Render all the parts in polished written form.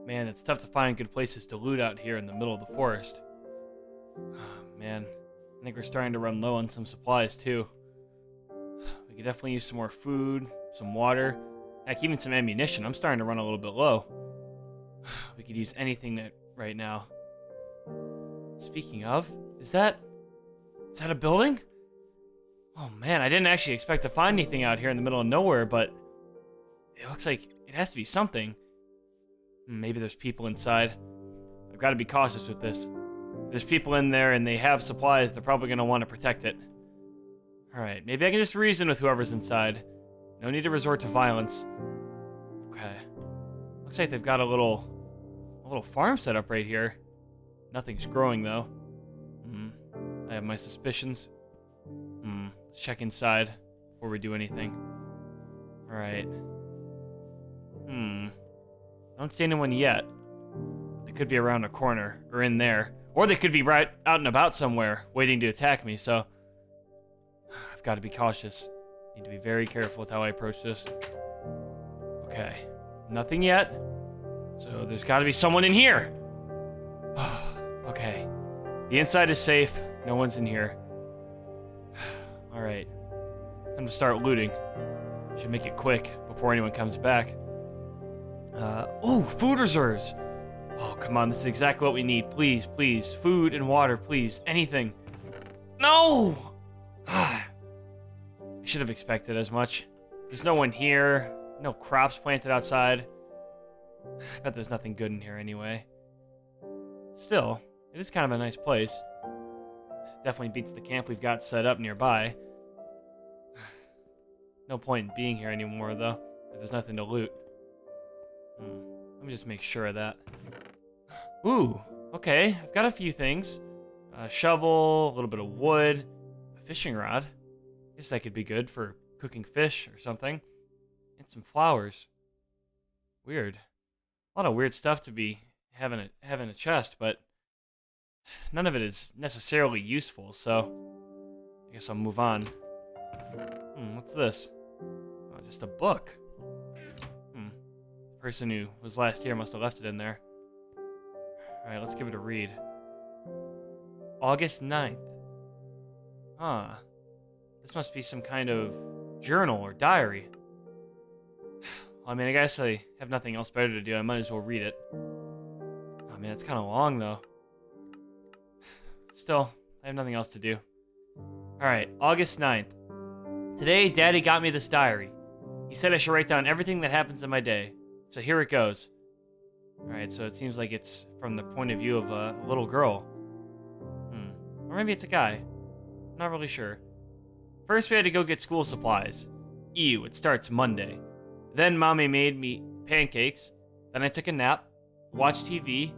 Man, it's tough to find good places to loot out here in the middle of the forest. Oh, man, I think we're starting to run low on some supplies too. We could definitely use some more food, some water, heck, even some ammunition. I'm starting to run a little bit low. We could use anything right now. Speaking of, is that a building? Oh man, I didn't actually expect to find anything out here in the middle of nowhere, but it looks like it has to be something. Maybe there's people inside. I've got to be cautious with this. If there's people in there and they have supplies, they're probably going to want to protect it. Alright, maybe I can just reason with whoever's inside. No need to resort to violence. Okay. Looks like they've got a little farm set up right here. Nothing's growing though. I have my suspicions. Let's check inside before we do anything. Alright. Don't see anyone yet. They could be around a corner, or in there. Or they could be right out and about somewhere, waiting to attack me, so... I've got to be cautious. Need to be very careful with how I approach this. Okay. Nothing yet. So there's got to be someone in here! Okay. The inside is safe. No one's in here. Alright. Time to start looting. Should make it quick before anyone comes back. Oh, food reserves! Oh, come on, this is exactly what we need. Please, please. Food and water, please. Anything. No! I should have expected as much. There's no one here. No crops planted outside. I bet there's nothing good in here anyway. Still, it is kind of a nice place. Definitely beats the camp we've got set up nearby. No point in being here anymore, though, if there's nothing to loot. Let me just make sure of that. Ooh, okay, I've got a few things. A shovel, a little bit of wood, a fishing rod. Guess that could be good for cooking fish or something. And some flowers. Weird. A lot of weird stuff to be having a chest, but none of it is necessarily useful, so I guess I'll move on. What's this? Oh, just a book. The person who was last here must have left it in there. Alright, let's give it a read. August 9th. Huh. This must be some kind of journal or diary. I mean, I guess I have nothing else better to do. I might as well read it. Oh man, it's kind of long though. Still, I have nothing else to do. Alright, August 9th. Today, Daddy got me this diary. He said I should write down everything that happens in my day. So here it goes. Alright, so it seems like it's from the point of view of a little girl. Or maybe it's a guy. I'm not really sure. First, we had to go get school supplies. Ew, it starts Monday. Then Mommy made me pancakes. Then I took a nap, watched TV,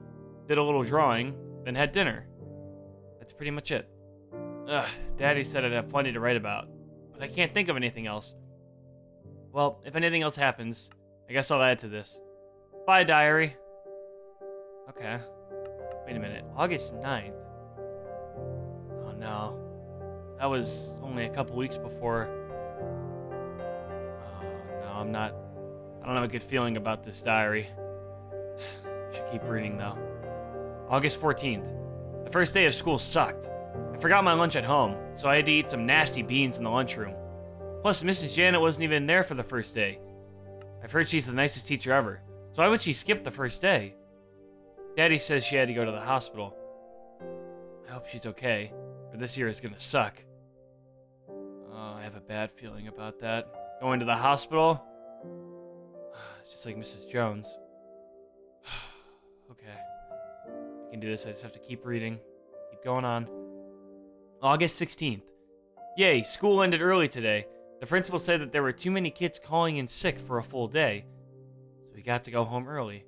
did a little drawing, then had dinner. That's pretty much it. Ugh, Daddy said I'd have plenty to write about, but I can't think of anything else. Well, if anything else happens, I guess I'll add to this. Bye, diary. Okay. Wait a minute. August 9th? Oh, no. That was only a couple weeks before. Oh, no, I don't have a good feeling about this diary. Should keep reading, though. August 14th. The first day of school sucked. I forgot my lunch at home, so I had to eat some nasty beans in the lunchroom. Plus, Mrs. Janet wasn't even there for the first day. I've heard she's the nicest teacher ever, so why would she skip the first day? Daddy says she had to go to the hospital. I hope she's okay, or this year is gonna suck. Oh, I have a bad feeling about that. Going to the hospital? Just like Mrs. Jones. Okay. I can do this, I just have to keep reading. Keep going on. August 16th. Yay, school ended early today. The principal said that there were too many kids calling in sick for a full day, so we got to go home early.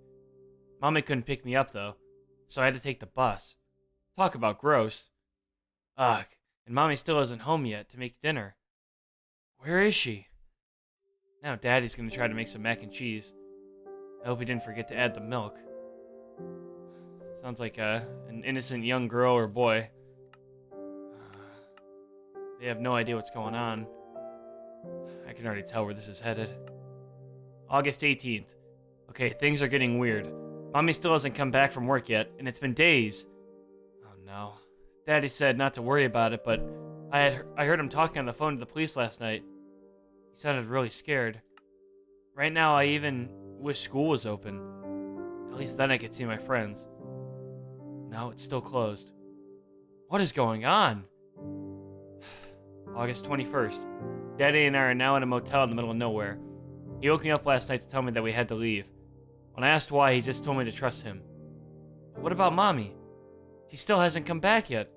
Mommy couldn't pick me up, though, so I had to take the bus. Talk about gross. Ugh, and Mommy still isn't home yet to make dinner. Where is she? Now Daddy's gonna try to make some mac and cheese. I hope he didn't forget to add the milk. Sounds like an innocent young girl or boy. They have no idea what's going on. I can already tell where this is headed. August 18th. Okay, things are getting weird. Mommy still hasn't come back from work yet, and it's been days. Oh no. Daddy said not to worry about it, but I heard him talking on the phone to the police last night. He sounded really scared. Right now, I even wish school was open. At least then I could see my friends. No, it's still closed. What is going on? August 21st. Daddy and I are now in a motel in the middle of nowhere. He woke me up last night to tell me that we had to leave. When I asked why, he just told me to trust him. But what about Mommy? She still hasn't come back yet.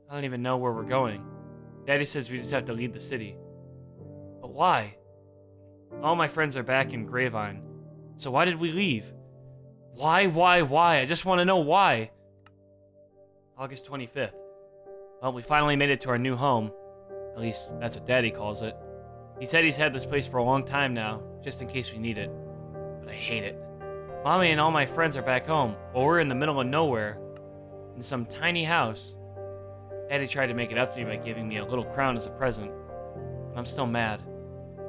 I don't even know where we're going. Daddy says we just have to leave the city. But why? All my friends are back in Gravine. So why did we leave? Why? I just want to know why. August 25th. Well, we finally made it to our new home. At least, that's what Daddy calls it. He said he's had this place for a long time now, just in case we need it. But I hate it. Mommy and all my friends are back home, while we're in the middle of nowhere, in some tiny house. Daddy tried to make it up to me by giving me a little crown as a present, but I'm still mad.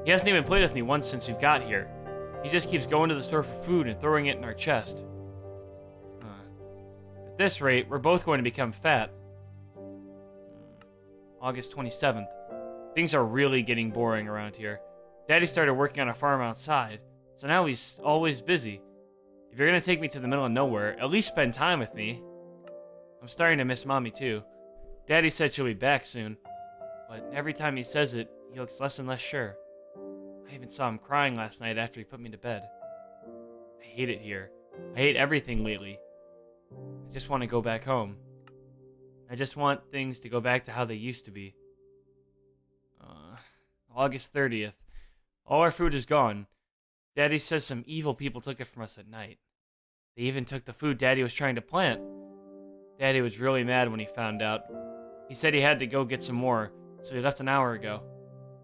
He hasn't even played with me once since we've got here. He just keeps going to the store for food and throwing it in our chest. At this rate, we're both going to become fat. August 27th. Things are really getting boring around here. Daddy started working on a farm outside, so now he's always busy. If you're gonna take me to the middle of nowhere, at least spend time with me. I'm starting to miss Mommy too. Daddy said she'll be back soon, but every time he says it, he looks less and less sure. I even saw him crying last night after he put me to bed. I hate it here. I hate everything lately. I just want to go back home. I just want things to go back to how they used to be. August 30th. All our food is gone. Daddy says some evil people took it from us at night. They even took the food Daddy was trying to plant. Daddy was really mad when he found out. He said he had to go get some more, so he left an hour ago.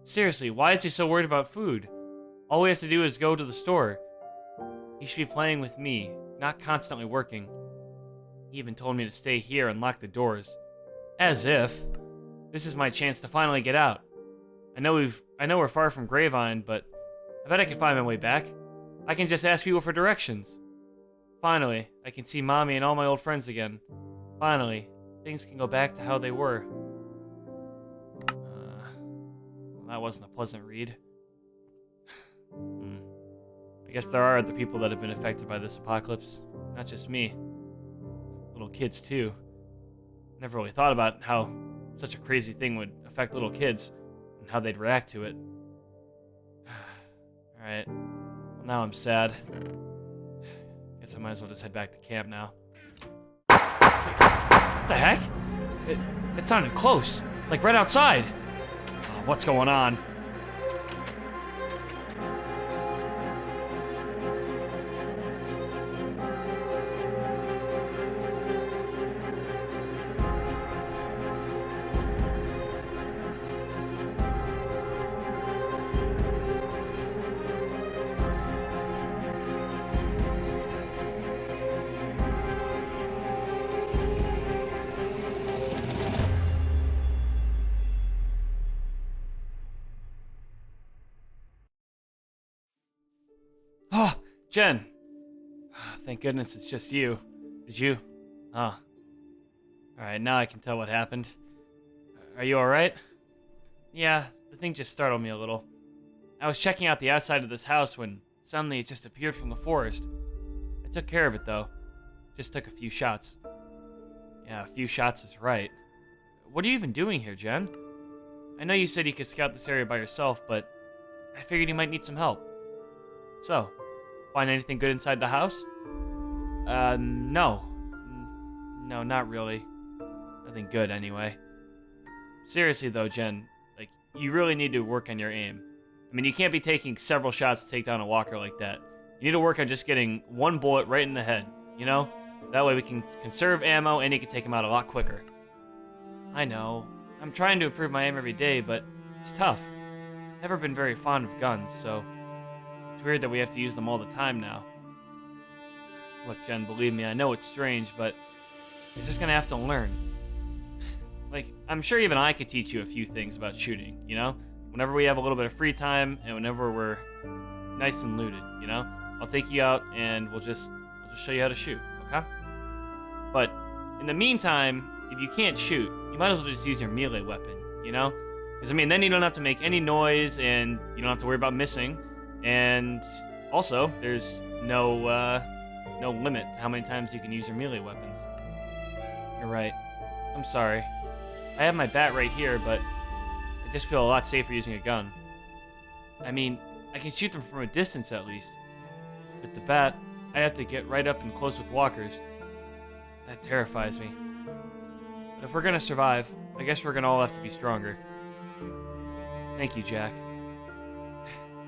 Seriously, why is he so worried about food? All we have to do is go to the store. He should be playing with me, not constantly working. He even told me to stay here and lock the doors. As if. This is my chance to finally get out. I know we're far from Gravine, but I bet I can find my way back. I can just ask people for directions. Finally, I can see Mommy and all my old friends again. Finally, things can go back to how they were. Well, that wasn't a pleasant read. I guess there are other people that have been affected by this apocalypse. Not just me. Little kids, too. Never really thought about how such a crazy thing would affect little kids and how they'd react to it. Alright. Well, now I'm sad. Guess I might as well just head back to camp now. Wait, what the heck? It sounded close. Like right outside. Oh, what's going on? Oh, Jen. Thank goodness it's just you. Did you? Oh. Alright, now I can tell what happened. Are you alright? Yeah, the thing just startled me a little. I was checking out the outside of this house when suddenly it just appeared from the forest. I took care of it though. Just took a few shots. Yeah, a few shots is right. What are you even doing here, Jen? I know you said you could scout this area by yourself, but I figured you might need some help. So, find anything good inside the house? No. No, not really. Nothing good, anyway. Seriously, though, Jen, like, you really need to work on your aim. I mean, you can't be taking several shots to take down a walker like that. You need to work on just getting one bullet right in the head, you know? That way we can conserve ammo and you can take him out a lot quicker. I know. I'm trying to improve my aim every day, but it's tough. Never been very fond of guns, so it's weird that we have to use them all the time now. Look, Jen, believe me, I know it's strange, but you're just gonna have to learn. Like, I'm sure even I could teach you a few things about shooting, you know? Whenever we have a little bit of free time and whenever we're nice and looted, you know? I'll take you out and we'll just just show you how to shoot, okay? But in the meantime, if you can't shoot, you might as well just use your melee weapon, you know? Because, I mean, then you don't have to make any noise, and you don't have to worry about missing. And also, there's no limit to how many times you can use your melee weapons. You're right. I'm sorry. I have my bat right here, but I just feel a lot safer using a gun. I mean, I can shoot them from a distance at least. With the bat, I have to get right up and close with walkers. That terrifies me. But if we're gonna survive, I guess we're gonna all have to be stronger. Thank you, Jack.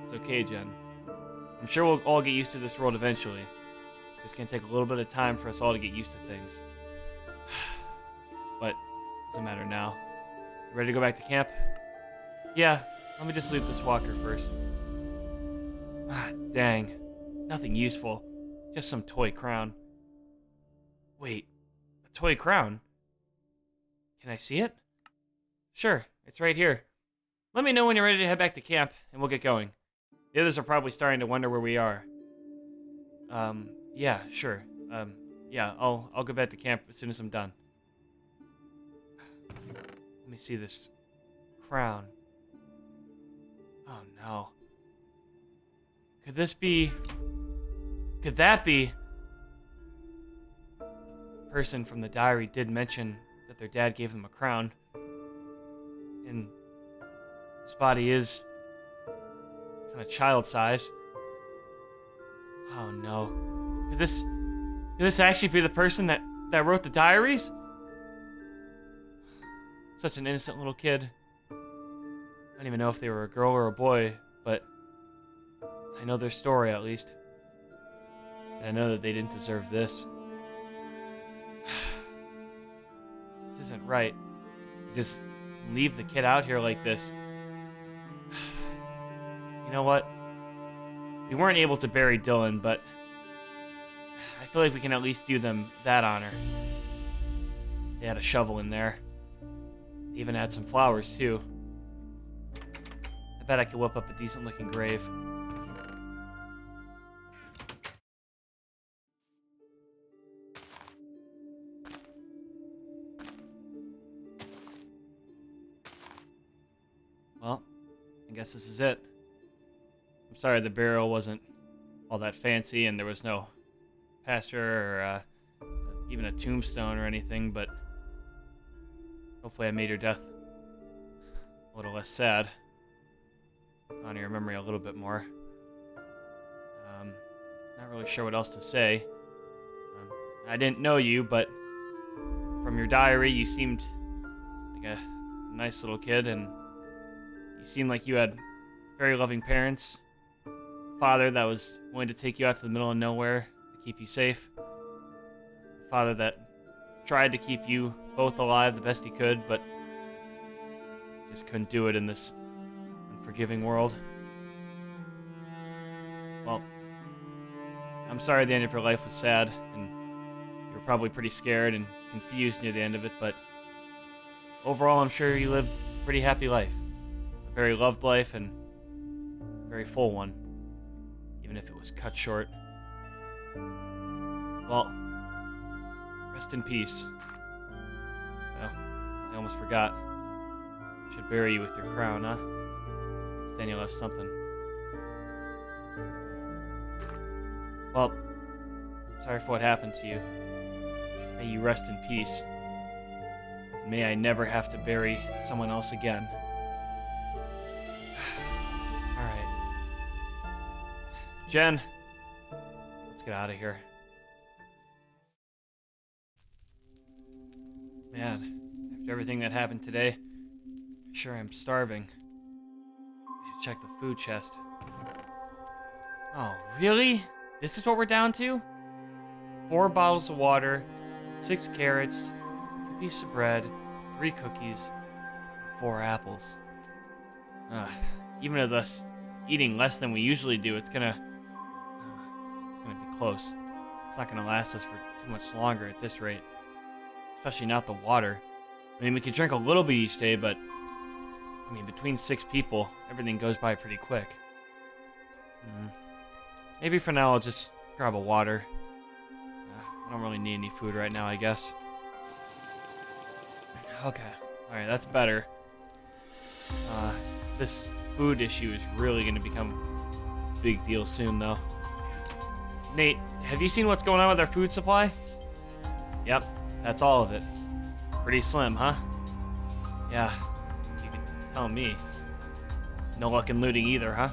It's okay, Jen. I'm sure we'll all get used to this world eventually. Just gonna take a little bit of time for us all to get used to things. But it doesn't matter now. You ready to go back to camp? Yeah, let me just loot this walker first. Ah, dang. Nothing useful. Just some toy crown. Wait, a toy crown? Can I see it? Sure, it's right here. Let me know when you're ready to head back to camp, and we'll get going. The others are probably starting to wonder where we are. Yeah, sure. Yeah, I'll go back to camp as soon as I'm done. Let me see this crown. Oh no. Could that be? The person from the diary did mention that their dad gave them a crown. And this body is kind of child size. Oh no. Could this actually be the person that wrote the diaries? Such an innocent little kid. I don't even know if they were a girl or a boy, but I know their story at least. And I know that they didn't deserve this. This isn't right. Just leave the kid out here like this. You know what? We weren't able to bury Dylan, but I feel like we can at least do them that honor. They had a shovel in there. They even had some flowers, too. I bet I could whip up a decent-looking grave. Well, I guess this is it. I'm sorry the burial wasn't all that fancy and there was no pastor or even a tombstone or anything, but hopefully I made your death a little less sad. Honor your memory a little bit more. Not really sure what else to say. I didn't know you, but from your diary you seemed like a nice little kid, and you seemed like you had very loving parents. A father that was willing to take you out to the middle of nowhere to keep you safe. A father that tried to keep you both alive the best he could, but just couldn't do it in this unforgiving world. Well, I'm sorry the end of your life was sad, and you were probably pretty scared and confused near the end of it, but overall I'm sure you lived a pretty happy life. A very loved life, and a very full one, even if it was cut short. Well, rest in peace. Well, I almost forgot. Should bury you with your crown, huh? 'Cause then you left something. Well, sorry for what happened to you. May you rest in peace. May I never have to bury someone else again. Alright. Jen, let's get out of here. Man, after everything that happened today, I'm sure I'm starving. We should check the food chest. Oh, really? This is what we're down to? 4 bottles of water, 6 carrots, a piece of bread, 3 cookies, 4 apples. Even with us eating less than we usually do, it's gonna be close. It's not gonna last us for too much longer at this rate. Especially not the water. I mean, we could drink a little bit each day, but I mean, between 6 people, everything goes by pretty quick. Maybe for now I'll just grab a water. I don't really need any food right now, I guess. Okay. Alright, that's better. This food issue is really going to become a big deal soon, though. Nate, have you seen what's going on with our food supply? Yep, that's all of it. Pretty slim, huh? Yeah, you can tell me. No luck in looting either, huh?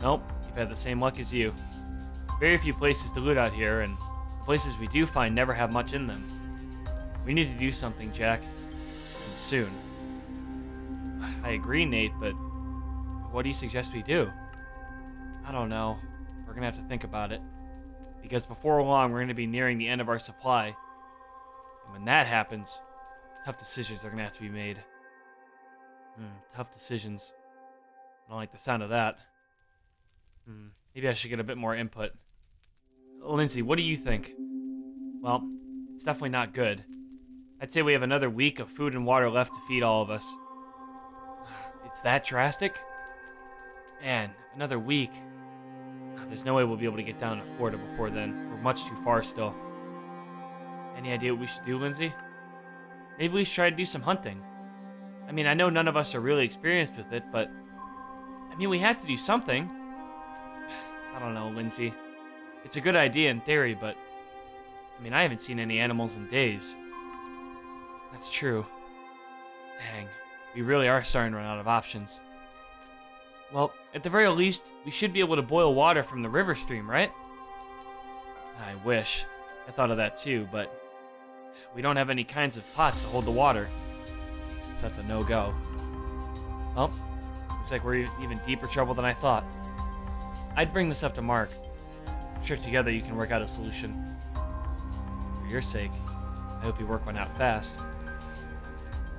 Nope, you've had the same luck as you. Very few places to loot out here, and the places we do find never have much in them. We need to do something, Jack. And soon. I agree, Nate, but what do you suggest we do? I don't know. We're gonna have to think about it. Because before long, we're gonna be nearing the end of our supply. And when that happens, tough decisions are gonna have to be made. Tough decisions. I don't like the sound of that. Maybe I should get a bit more input. Lindsay, what do you think? Well, it's definitely not good. I'd say we have another week of food and water left to feed all of us. It's that drastic? Man, another week. There's no way we'll be able to get down to Florida before then. We're much too far still. Any idea what we should do, Lindsay? Maybe we should try to do some hunting. I mean, I know none of us are really experienced with it, but... I mean, we have to do something. I don't know, Lindsay. It's a good idea in theory, but... I mean, I haven't seen any animals in days. That's true. Dang. We really are starting to run out of options. Well, at the very least, we should be able to boil water from the river stream, right? I wish. I thought of that too, but we don't have any kinds of pots to hold the water. So that's a no-go. Well, looks like we're in even deeper trouble than I thought. I'd bring this up to Mark. I'm sure together you can work out a solution. For your sake, I hope you work one out fast.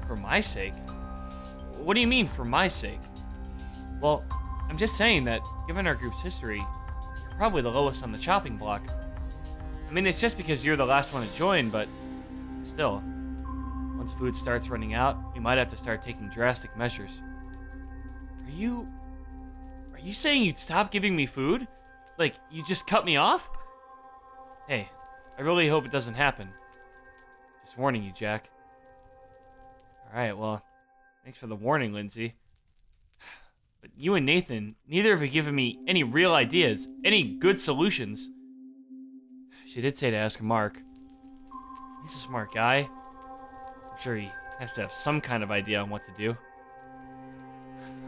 For my sake? What do you mean, for my sake? Well, I'm just saying that, given our group's history, you're probably the lowest on the chopping block. I mean, it's just because you're the last one to join, but still. Once food starts running out, we might have to start taking drastic measures. Are you saying you'd stop giving me food? Like, you just cut me off? Hey, I really hope it doesn't happen. Just warning you, Jack. Alright, well, thanks for the warning, Lindsay. But you and Nathan, neither of you given me any real ideas, any good solutions. She did say to ask Mark. He's a smart guy. I'm sure he has to have some kind of idea on what to do.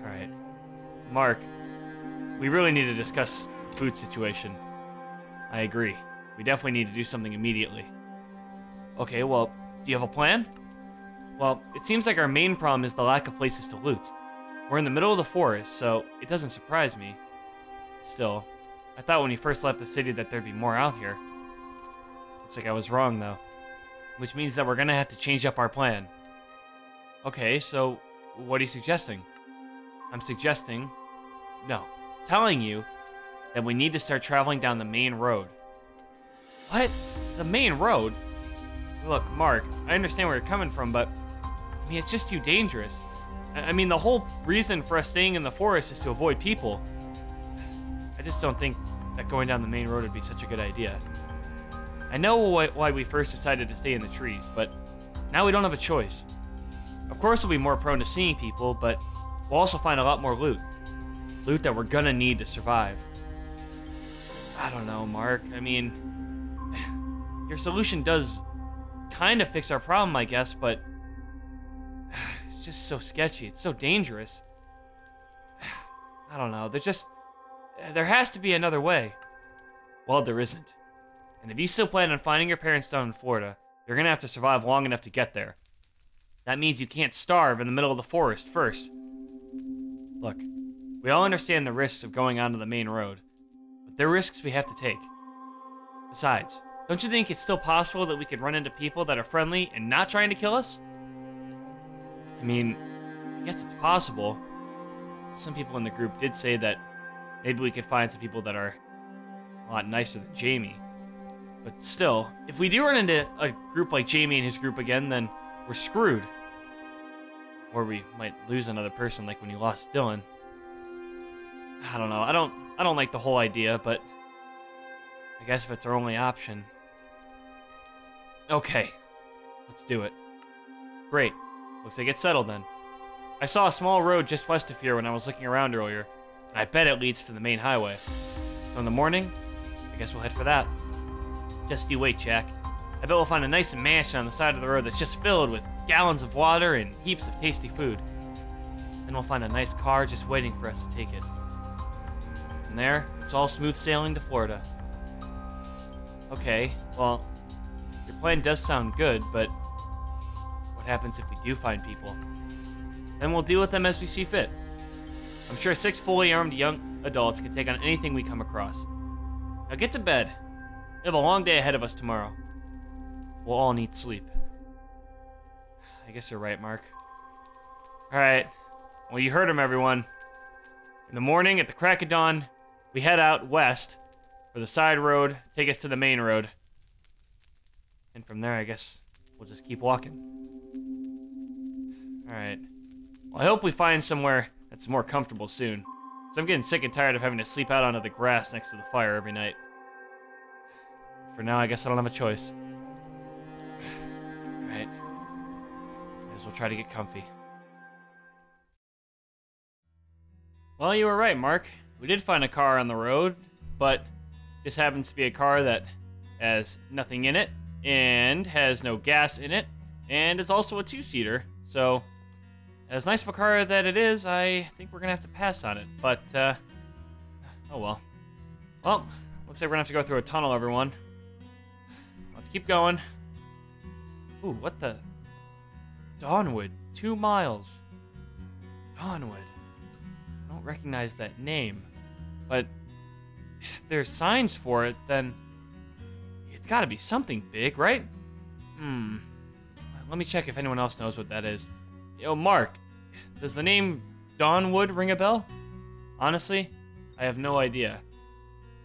Alright. Mark, we really need to discuss the food situation. I agree. We definitely need to do something immediately. Okay, well, do you have a plan? Well, it seems like our main problem is the lack of places to loot. We're in the middle of the forest, so it doesn't surprise me. Still, I thought when we first left the city that there'd be more out here. Looks like I was wrong, though. Which means that we're gonna have to change up our plan. Okay, so what are you suggesting? I'm suggesting... No, telling you that we need to start traveling down the main road. What? The main road? Look, Mark, I understand where you're coming from, but... I mean, it's just too dangerous. I mean, the whole reason for us staying in the forest is to avoid people. I just don't think that going down the main road would be such a good idea. I know why we first decided to stay in the trees, but now we don't have a choice. Of course, we'll be more prone to seeing people, but we'll also find a lot more loot. Loot that we're gonna need to survive. I don't know, Mark. I mean, your solution does kind of fix our problem, I guess, but... It's just so sketchy. It's so dangerous. I don't know. There has to be another way. Well, there isn't. And if you still plan on finding your parents down in Florida, you're gonna have to survive long enough to get there. That means you can't starve in the middle of the forest first. Look, we all understand the risks of going onto the main road, but they're risks we have to take. Besides, don't you think it's still possible that we could run into people that are friendly and not trying to kill us? I mean, I guess it's possible. Some people in the group did say that maybe we could find some people that are a lot nicer than Jamie. But still, if we do run into a group like Jamie and his group again, then we're screwed. Or we might lose another person like when you lost Dylan. I don't know. I don't like the whole idea, but I guess if it's our only option. Okay, let's do it. Great. Looks like it's settled then. I saw a small road just west of here when I was looking around earlier, and I bet it leads to the main highway. So in the morning, I guess we'll head for that. Just you wait, Jack. I bet we'll find a nice mansion on the side of the road that's just filled with gallons of water and heaps of tasty food. Then we'll find a nice car just waiting for us to take it. From there, it's all smooth sailing to Florida. Okay, well, your plan does sound good, but what happens if we do find people? Then we'll deal with them as we see fit. I'm sure 6 fully armed young adults can take on anything we come across. Now get to bed. We have a long day ahead of us tomorrow. We'll all need sleep. I guess you're right, Mark. Alright. Well, you heard him, everyone. In the morning, at the crack of dawn, we head out west for the side road, take us to the main road. And from there, I guess we'll just keep walking. Alright. Well, I hope we find somewhere that's more comfortable soon. So I'm getting sick and tired of having to sleep out onto the grass next to the fire every night. For now, I guess I don't have a choice. Alright. Might as well try to get comfy. Well, you were right, Mark. We did find a car on the road, but this happens to be a car that has nothing in it, and has no gas in it, and is also a 2-seater, so as nice of a car that it is, I think we're gonna have to pass on it, but, oh well. Well, looks like we're gonna have to go through a tunnel, everyone. Let's keep going. Ooh, what the? Downwood, 2 miles. Downwood. I don't recognize that name, but if there's signs for it, then it's gotta be something big, right? Let me check if anyone else knows what that is. Yo, Mark, does the name Downwood ring a bell? Honestly, I have no idea.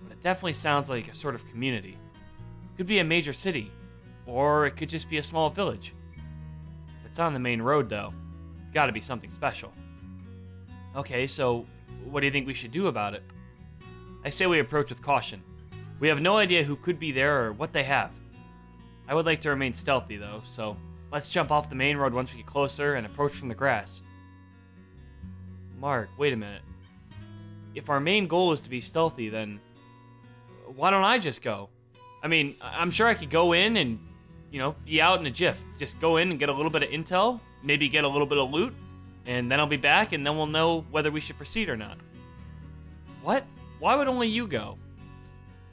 But it definitely sounds like a sort of community. Could be a major city, or it could just be a small village. It's on the main road, though. It's gotta be something special. Okay, so what do you think we should do about it? I say we approach with caution. We have no idea who could be there or what they have. I would like to remain stealthy, though, so let's jump off the main road once we get closer and approach from the grass. Mark, wait a minute. If our main goal is to be stealthy, then why don't I just go? I mean, I'm sure I could go in and, be out in a jiff. Just go in and get a little bit of intel, maybe get a little bit of loot, and then I'll be back, and then we'll know whether we should proceed or not. What? Why would only you go?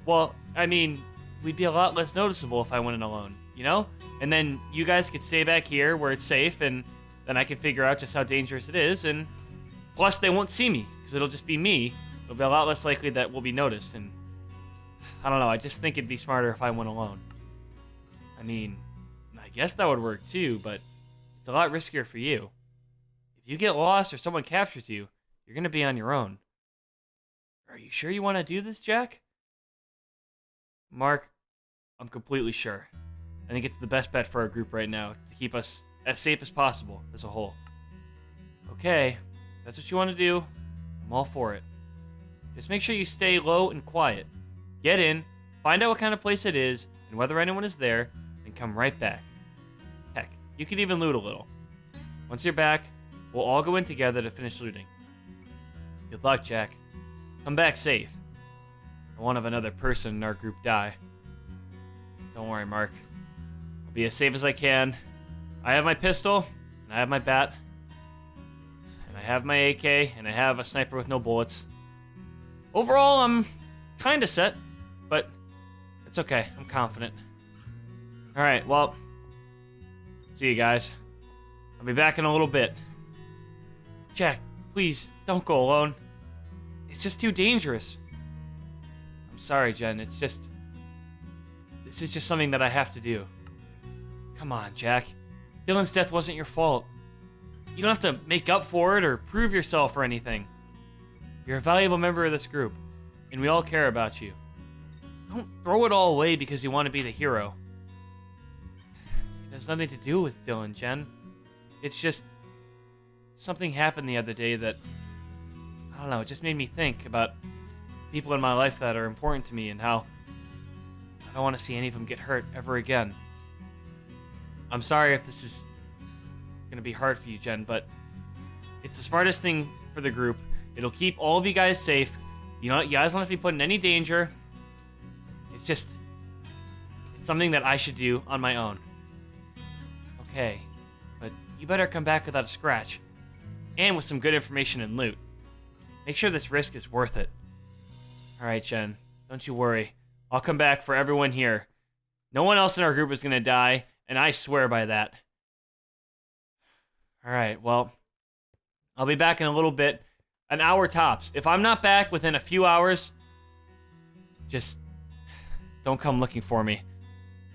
Well, I mean, we'd be a lot less noticeable if I went in alone, And then you guys could stay back here where it's safe, and then I can figure out just how dangerous it is, and plus they won't see me, because it'll just be me. It'll be a lot less likely that we'll be noticed, and I don't know, I just think it'd be smarter if I went alone. I mean, I guess that would work too, but it's a lot riskier for you. If you get lost or someone captures you, you're going to be on your own. Are you sure you want to do this, Jack? Mark, I'm completely sure. I think it's the best bet for our group right now to keep us as safe as possible as a whole. Okay, if that's what you want to do. I'm all for it. Just make sure you stay low and quiet. Get in, find out what kind of place it is, and whether anyone is there, and come right back. Heck, you can even loot a little. Once you're back, we'll all go in together to finish looting. Good luck, Jack. Come back safe. I won't have another person in our group die. Don't worry, Mark. I'll be as safe as I can. I have my pistol, and I have my bat, and I have my AK, and I have a sniper with no bullets. Overall, I'm kinda set, but it's okay. I'm confident. Alright, well, see you guys. I'll be back in a little bit. Jack, please, don't go alone. It's just too dangerous. I'm sorry, Jen. This is just something that I have to do. Come on, Jack. Dylan's death wasn't your fault. You don't have to make up for it or prove yourself or anything. You're a valuable member of this group, and we all care about you. Don't throw it all away because you want to be the hero. It has nothing to do with Dylan, Jen. It's just something happened the other day that, I don't know, it just made me think about people in my life that are important to me and how I don't want to see any of them get hurt ever again. I'm sorry if this is gonna be hard for you, Jen, but it's the smartest thing for the group. It'll keep all of you guys safe. You guys don't have to be put in any danger. It's something that I should do on my own. Okay, but you better come back without a scratch. And with some good information and loot. Make sure this risk is worth it. Alright, Jen. Don't you worry. I'll come back for everyone here. No one else in our group is gonna die, and I swear by that. Alright, well, I'll be back in a little bit. An hour tops. If I'm not back within a few hours, just don't come looking for me.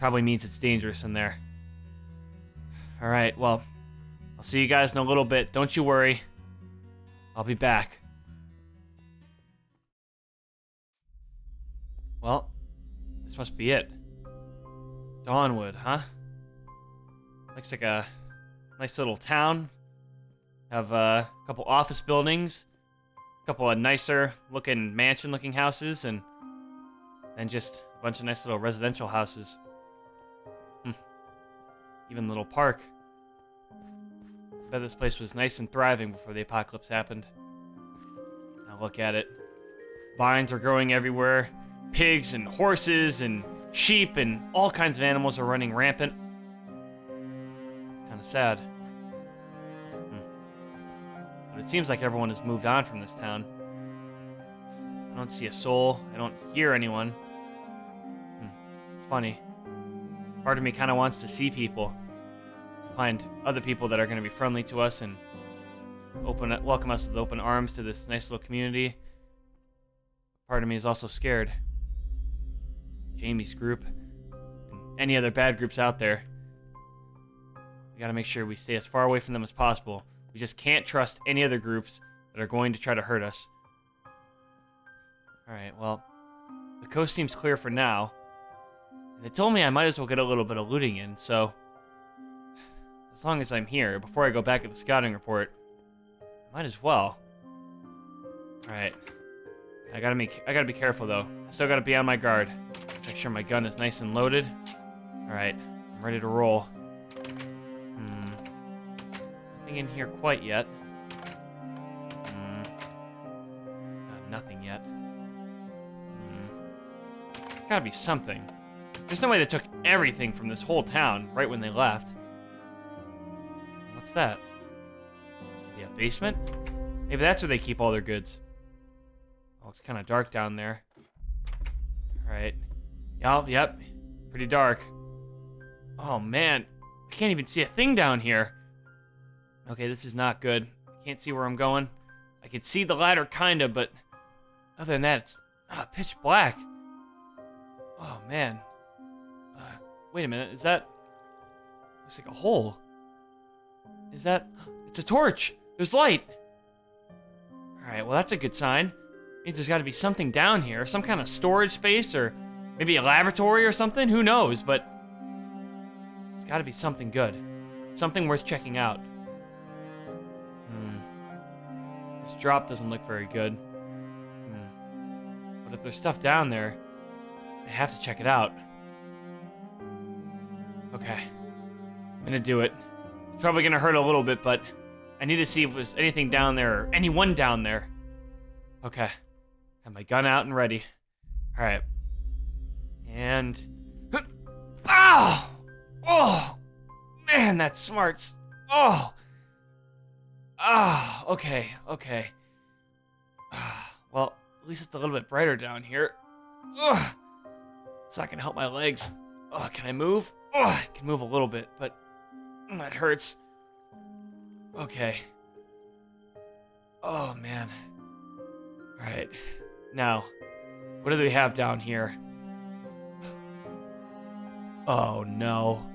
Probably means it's dangerous in there. Alright, well, I'll see you guys in a little bit. Don't you worry. I'll be back. Well, this must be it. Downwood, huh? Looks like a nice little town. Have a couple office buildings, a couple of nicer looking mansion looking houses, and just a bunch of nice little residential houses. Even a little park. I bet this place was nice and thriving before the apocalypse happened. Now look at it. Vines are growing everywhere. Pigs and horses and sheep and all kinds of animals are running rampant. It's kind of sad. But it seems like everyone has moved on from this town. I don't see a soul. I don't hear anyone. It's funny. Part of me kind of wants to see people. To find other people that are going to be friendly to us and welcome us with open arms to this nice little community. Part of me is also scared. Jamie's group, and any other bad groups out there. We gotta make sure we stay as far away from them as possible. We just can't trust any other groups that are going to try to hurt us. Alright, well, the coast seems clear for now. And they told me I might as well get a little bit of looting in, so as long as I'm here, before I go back at the scouting report, I might as well. Alright. I gotta be careful though. I still gotta be on my guard. Make sure my gun is nice and loaded. Alright, I'm ready to roll. Nothing in here quite yet. Nothing yet. There's gotta be something. There's no way they took everything from this whole town right when they left. What's that? Yeah, basement? Maybe that's where they keep all their goods. Oh, it's kind of dark down there. Alright. Yep. Pretty dark. Oh, man. I can't even see a thing down here. Okay, this is not good. I can't see where I'm going. I can see the ladder, kinda, but other than that, it's pitch black. Oh, man. Wait a minute. Is that... Looks like a hole. Is that... It's a torch. There's light. Alright, well, that's a good sign. Means there's got to be something down here, some kind of storage space, or maybe a laboratory or something. Who knows? But it's got to be something good, something worth checking out. This drop doesn't look very good. But if there's stuff down there, I have to check it out. Okay, I'm gonna do it. It's probably gonna hurt a little bit, but I need to see if there's anything down there or anyone down there. Okay. Have my gun out and ready. Alright. And... Ow! Oh! Man, that smarts. Oh! Ah, okay. Well, at least it's a little bit brighter down here. Ugh. It's not gonna help my legs. Oh, can I move? Oh, I can move a little bit, but that hurts. Okay. Oh, man. Alright. Now, what do we have down here? Oh, no.